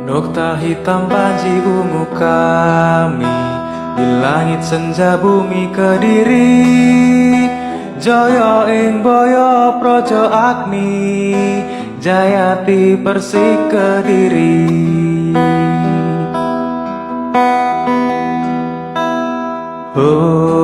Nokta hitam panji ungu kami di langit senja bumi Kediri. Jaya ing boyo projo Agni, Jayati Persik Kediri. Oh